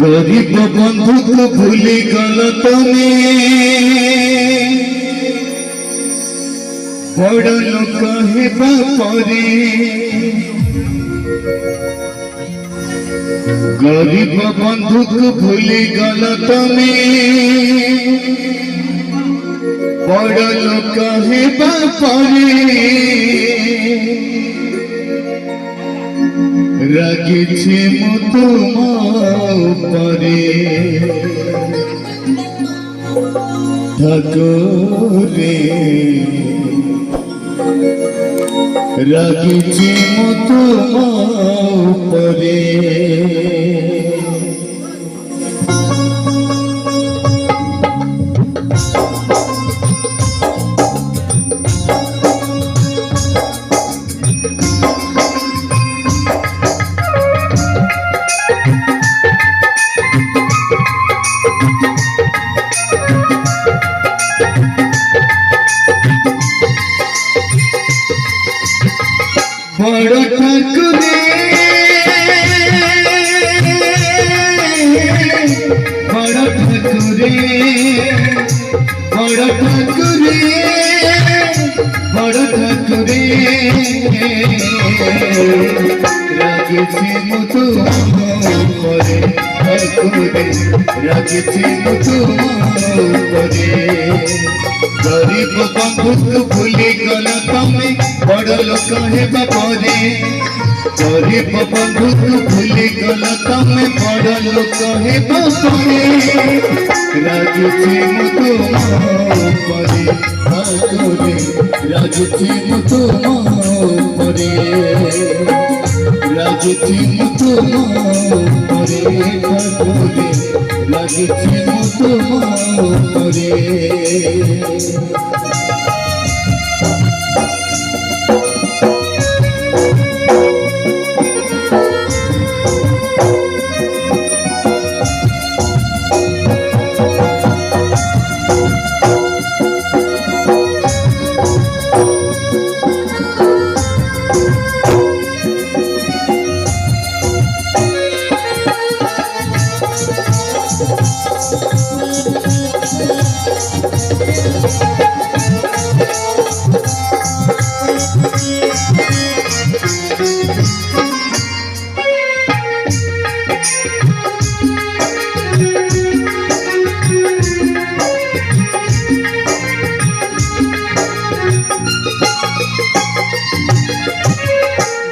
गरीब बंधु को भूली गल तमे बड़ लोक हेबा परे गरीब बंधु को भूली गल तमे बड़ लोक हेबा परे रागिछि मु तुम उपरे ठाकुरे रागिछि मु तुम उपरे बड़ ठाकुरे बड़ ठाकुरे बड़ ठाकुरे बड़ ठाकुरे रागिछि मु तुम उपरे ठाकुरे रागिछि मु तुम उपरे गरीब बंधु को भूली गल तमे बड़ लोक हेबा परे गरीब बंधु को भूली गल तमे बड़ लोक हेबा परे रागिछि मु तुम उपरे ठाकुरे रागिछि मु तुम उपरे रागिछि मु तुम उपरे ठाकुरे रागिछि मु तुम उपरे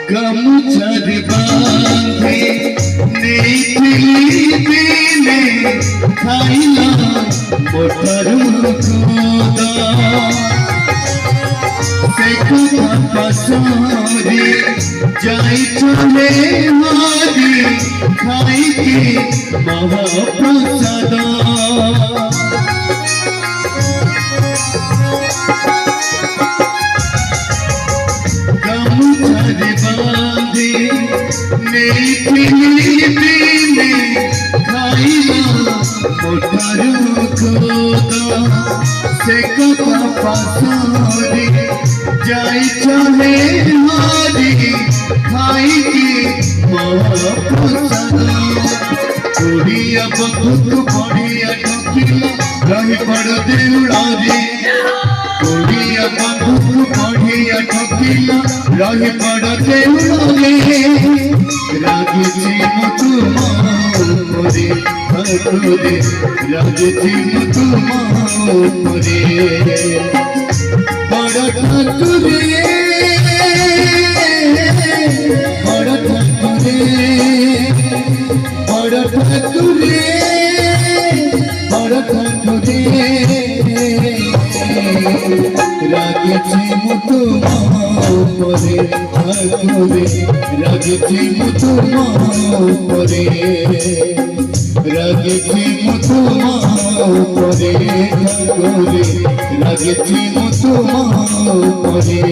गमछर बांधे नेथिली दिने खाइला मोटर खुदा से कथा पसारी जाई चले मारी खाई के महाप्रसाद बांधे नेथिली दिने खाइला मोटर खुदा से कथा पसारी जाई चले मारी खाई के महाप्रसाद बढ़िया बंधु बढ़िया ठकिला रही पड़ देउड़ा रे बढ़िया बंधु बढ़िया ठकिला रही पड़ देउड़ा रे रागिछि मु तुम उपरे ठाकुरे रागिछि मु तुम उपरे बड़ ठाकुरे बड़ ठाकुरे बड़ ठाकुरे बड़ ठाकुरे रागिछि मु तुम उपरे ठाकुरे रागिछि मु तुम उपरे रागिछि मु तुम उपरे ठाकुरे रागिछि मु तुम उपरे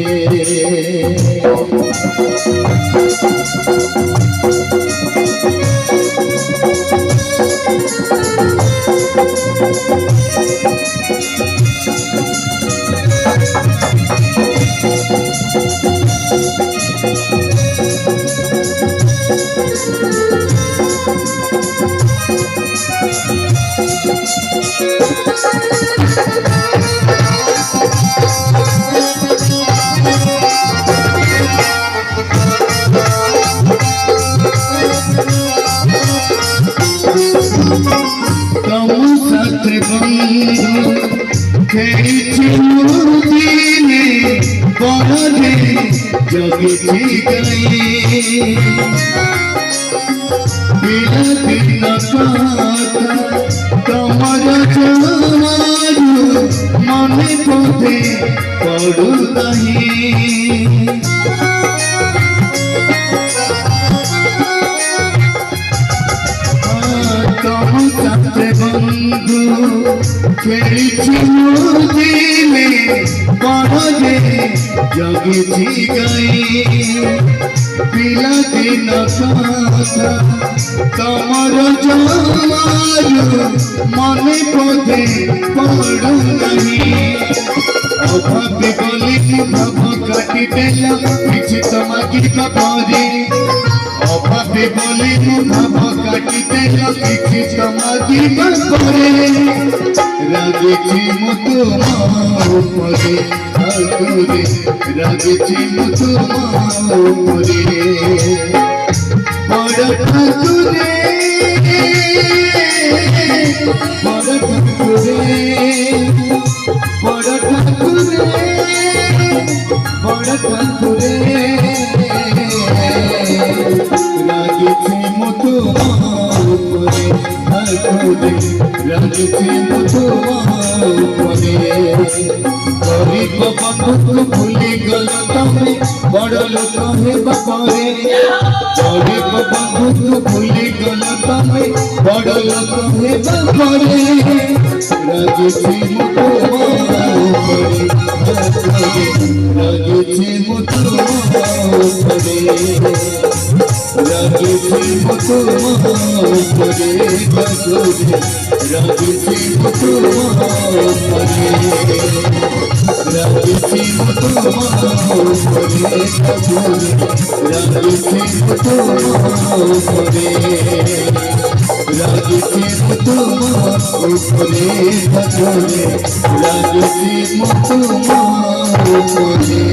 জগেছি গাই বিরাদিন কথা তোমার জমার মনে পথে পড়ু নাহি তোমার বন্ধু খেলেছি দিলে পড়ে জগেছি গাই বিরাদিন কথা তোমার জমার মনে পথে পড়ু নাহি অভাবে বলে ভাব কাটি দেলা কিছু তোমাকে খবরে অভাবে বলে ভাব কাটি দেলা কিছু তোমাকে খবরে রাগেছি মতো মারে ঠাকুরে রাগেছি মতো মারে বড় ঠাকুরে বড় ঠাকুরে বড় ঠাকুরে বড় ঠাকুরে রাগেছি মতো মারে ঠাকুরে রাগেছি মতো মারে গরিব বন্ধু ভুলি গল তুমি বড় লোক হেবা পরে গরিব বন্ধু ভুলি গল তুমি বড় লোক হেবা পরে রাগেছি মতো মারে রাগেছি মতো মারে রাগেছি মতো মারে রাগেছি মতো মারে রাগেছি মতো মারে রাগেছি মতো মারে রাগেছি মতো মারে রাগেছি মতো মারে